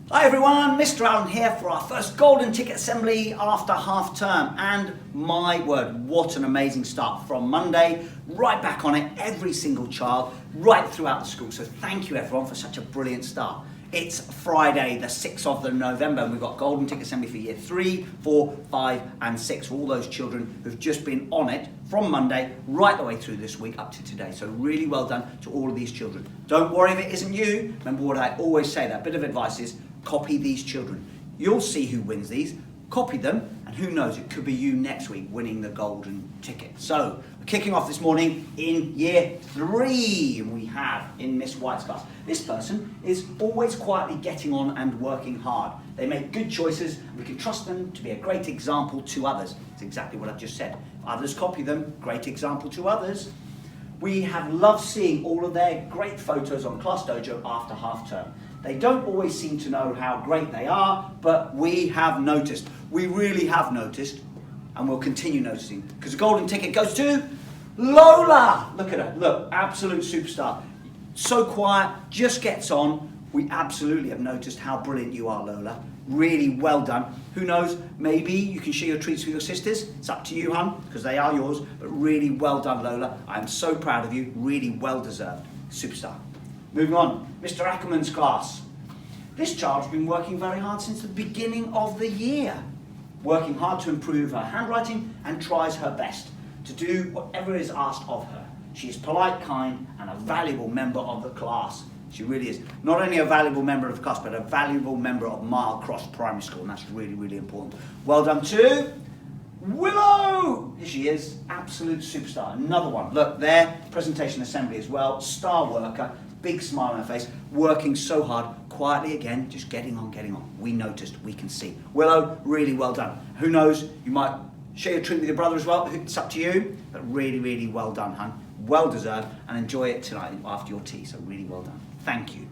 Hi everyone, Mr. Allen here for our first Golden Ticket Assembly after half term, and my word, what an amazing start from Monday, right back on it, every single child, right throughout the school. So thank you everyone for such a brilliant start. It's Friday the 6th of November and we've got Golden Ticket Assembly for year 3, 4, 5 and 6 for all those children who've just been on it from Monday right the way through this week up to today. So really well done to all of these children. Don't worry if it isn't you. Remember what I always say, that bit of advice is copy these children. You'll see who wins these, copy them, and who knows, it could be you next week winning the golden ticket. So, we're kicking off this morning in year 3, and we have in Miss White's class. This person is always quietly getting on and working hard. They make good choices, and we can trust them to be a great example to others. It's exactly what I've just said. If others copy them, great example to others. We have loved seeing all of their great photos on Class Dojo after half term. They don't always seem to know how great they are, but we have noticed. We really have noticed, and we'll continue noticing, because the golden ticket goes to Lola. Look at her, look, absolute superstar. So quiet, just gets on. We absolutely have noticed how brilliant you are, Lola. Really well done. Who knows, maybe you can share your treats with your sisters. It's up to you, hun, because they are yours, but really well done, Lola. I'm so proud of you, really well deserved. Superstar. Moving on, Mr. Ackerman's class. This child's been working very hard since the beginning of the year. Working hard to improve her handwriting and tries her best to do whatever is asked of her. She is polite, kind, and a valuable member of the class. She really is. Not only a valuable member of the class, but a valuable member of Mile Cross Primary School, and that's really, really important. Well done to Willow! Here she is, absolute superstar. Another one. Look, there, presentation assembly as well, star worker, big smile on her face, working so hard, quietly again, just getting on, getting on. We noticed, we can see. Willow, really well done. Who knows, you might share your treat with your brother as well, it's up to you, but really, really well done, hun. Well deserved, and enjoy it tonight after your tea, so really well done. Thank you.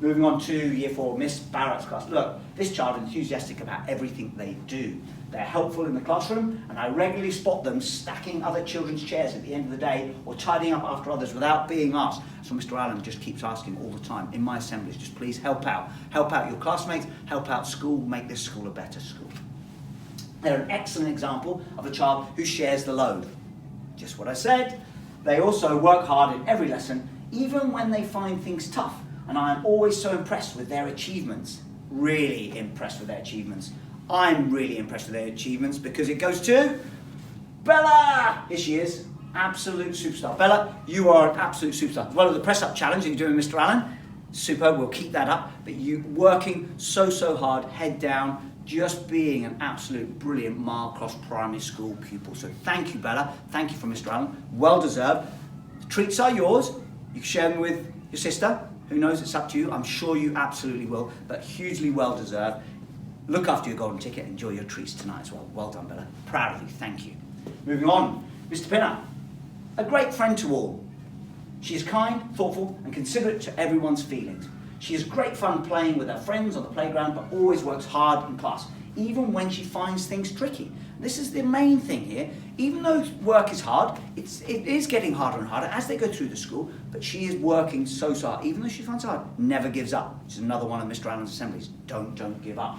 Moving on to year 4, Miss Barrett's class. Look, this child is enthusiastic about everything they do. They're helpful in the classroom, and I regularly spot them stacking other children's chairs at the end of the day or tidying up after others without being asked. So Mr. Allen just keeps asking all the time in my assemblies, just please help out. Help out your classmates, help out school, make this school a better school. They're an excellent example of a child who shares the load. Just what I said. They also work hard in every lesson, even when they find things tough. And I am always so impressed with their achievements. Really impressed with their achievements. I'm really impressed with their achievements because it goes to Bella! Here she is, absolute superstar. Bella, you are an absolute superstar. Well, the press-up challenge that you're doing, Mr. Allen, superb, we'll keep that up. But you working so hard, head down, just being an absolute brilliant Mile Cross Primary School pupil. So thank you, Bella. Thank you for Mr. Allen. Well deserved. The treats are yours. You can share them with your sister. Who knows, it's up to you. I'm sure you absolutely will, but hugely well deserved. Look after your golden ticket. Enjoy your treats tonight as well. Well done, Bella. Proud of you. Thank you. Moving on, Mr. Pinner. A great friend to all. She is kind, thoughtful, and considerate to everyone's feelings. She has great fun playing with her friends on the playground, but always works hard in class, even when she finds things tricky. This is the main thing here. Even though work is hard, it is getting harder and harder as they go through the school, but she is working so hard. Even though she finds it hard, never gives up. Which is another one of Mr. Allen's assemblies. Don't give up.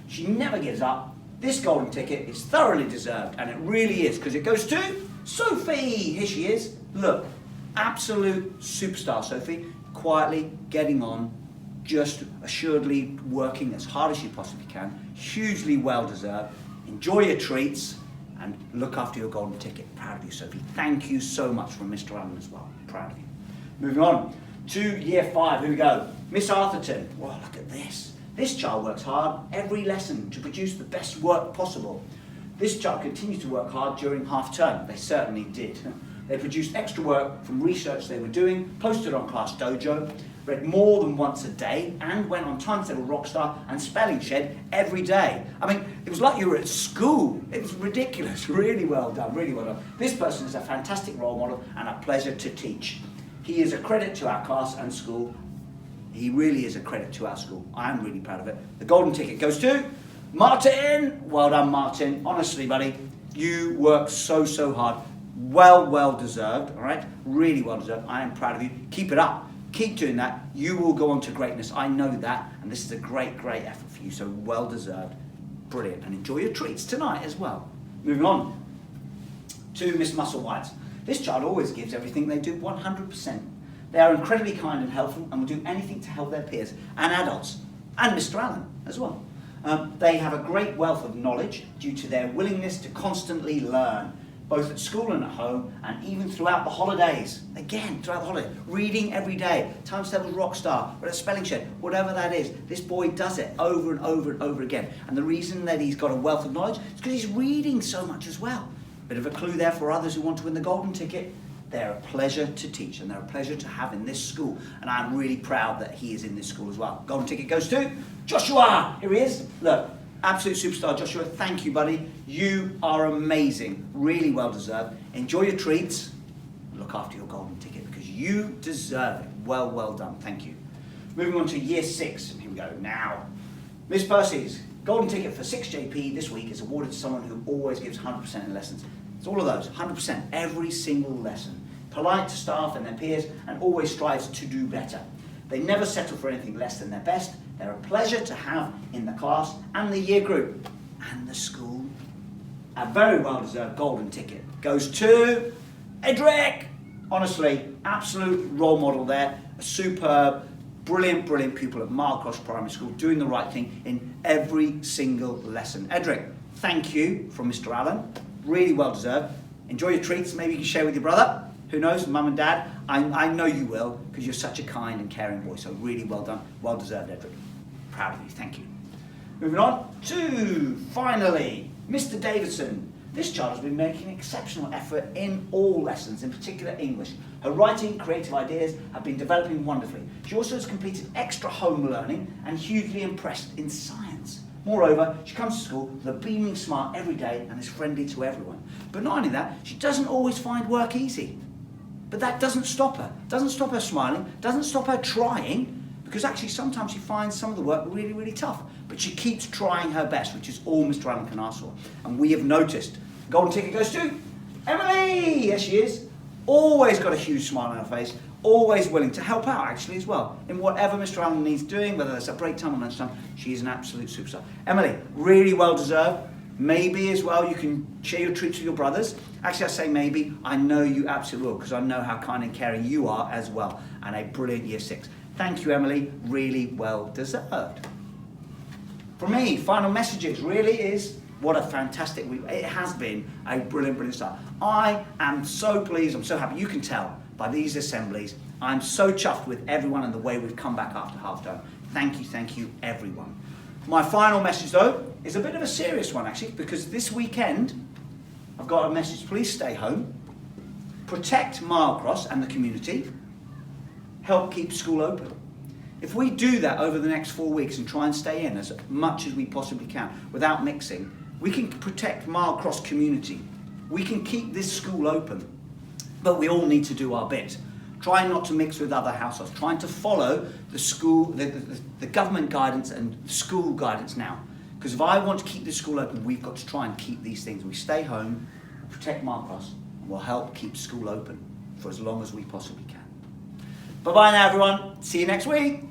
She never gives up. This golden ticket is thoroughly deserved, and it really is, because it goes to Sophie. Here she is. Look, absolute superstar, Sophie. Quietly getting on, just assuredly working as hard as she possibly can. Hugely well deserved. Enjoy your treats and look after your golden ticket. Proud of you, Sophie. Thank you so much from Mr. Allen as well. Proud of you. Moving on to year 5. Here we go. Miss Arthurton. Well, look at this. This child works hard every lesson to produce the best work possible. This child continued to work hard during half term. They certainly did. They produced extra work from research they were doing, posted on Class Dojo, read more than once a day, and went on Timetable Rockstar and Spelling Shed every day. I mean, it was like you were at school. It was ridiculous. Really well done, really well done. This person is a fantastic role model and a pleasure to teach. He is a credit to our class and school. He really is a credit to our school. I am really proud of it. The golden ticket goes to Martin. Well done, Martin. Honestly, buddy, you work so hard. Well deserved, all right? Really well deserved. I am proud of you. Keep it up. Keep doing that. You will go on to greatness. I know that. And this is a great, great effort for you. So well deserved. Brilliant. And enjoy your treats tonight as well. Moving on to Miss Musselwhite. This child always gives everything they do 100%. They are incredibly kind and helpful and will do anything to help their peers and adults. And Mr. Allen as well. They have a great wealth of knowledge due to their willingness to constantly learn, both at school and at home, and even throughout the holidays. Again, throughout the holiday, reading every day, times tables rock star, or a spelling shed, whatever that is. This boy does it over and over and over again. And the reason that he's got a wealth of knowledge is because he's reading so much as well. Bit of a clue there for others who want to win the golden ticket. They're a pleasure to teach and they're a pleasure to have in this school. And I'm really proud that he is in this school as well. Golden ticket goes to Joshua. Here he is. Look, absolute superstar Joshua. Thank you, buddy. You are amazing. Really well deserved. Enjoy your treats. Look after your golden ticket because you deserve it. Well, well done. Thank you. Moving on to year 6. Here we go. Now, Miss Percy's golden ticket for 6JP this week is awarded to someone who always gives 100% in lessons. It's all of those, 100%, every single lesson. Polite to staff and their peers and always strives to do better. They never settle for anything less than their best. They're a pleasure to have in the class and the year group and the school. A very well-deserved golden ticket goes to Edric. Honestly, absolute role model there. A superb, brilliant, brilliant pupil at Marlcross Primary School, doing the right thing in every single lesson. Edric, thank you from Mr. Allen. Really well deserved. Enjoy your treats. Maybe you can share with your brother. Who knows, mum and dad. I know you will because you're such a kind and caring boy. So really well done. Well deserved, Edric. Proud of you. Thank you. Moving on to, finally, Mr. Davidson. This child has been making exceptional effort in all lessons, in particular English. Her writing, creative ideas have been developing wonderfully. She also has completed extra home learning and hugely impressed in science. Moreover, she comes to school with a beaming smile every day and is friendly to everyone. But not only that, she doesn't always find work easy. But that doesn't stop her. Doesn't stop her smiling, doesn't stop her trying, because actually sometimes she finds some of the work really, really tough. But she keeps trying her best, which is all Mr. Allen can ask for. And we have noticed. Golden ticket goes to Emily. Yes, she is. Always got a huge smile on her face. Always willing to help out, actually, as well. In whatever Mr. Allen needs doing, whether it's a break time or lunchtime, she's an absolute superstar. Emily, really well deserved. Maybe as well you can share your treats with your brothers. Actually, I say maybe. I know you absolutely will, because I know how kind and caring you are as well. And a brilliant year 6. Thank you, Emily. Really well deserved. For me, final messages really is what a fantastic week. It has been a brilliant, brilliant start. I am so pleased. I'm so happy. You can tell by these assemblies. I'm so chuffed with everyone and the way we've come back after half term. Thank you, everyone. My final message, though, is a bit of a serious one, actually, because this weekend I've got a message. Please stay home, protect Marlcross and the community, help keep school open. If we do that over the next 4 weeks and try and stay in as much as we possibly can without mixing, we can protect Marlcross community. We can keep this school open, but we all need to do our bit. Trying not to mix with other households, trying to follow the school, the government guidance and school guidance now. Because if I want to keep this school open, we've got to try and keep these things. We stay home, protect Marlcross, and we'll help keep school open for as long as we possibly can. Bye-bye now, everyone. See you next week.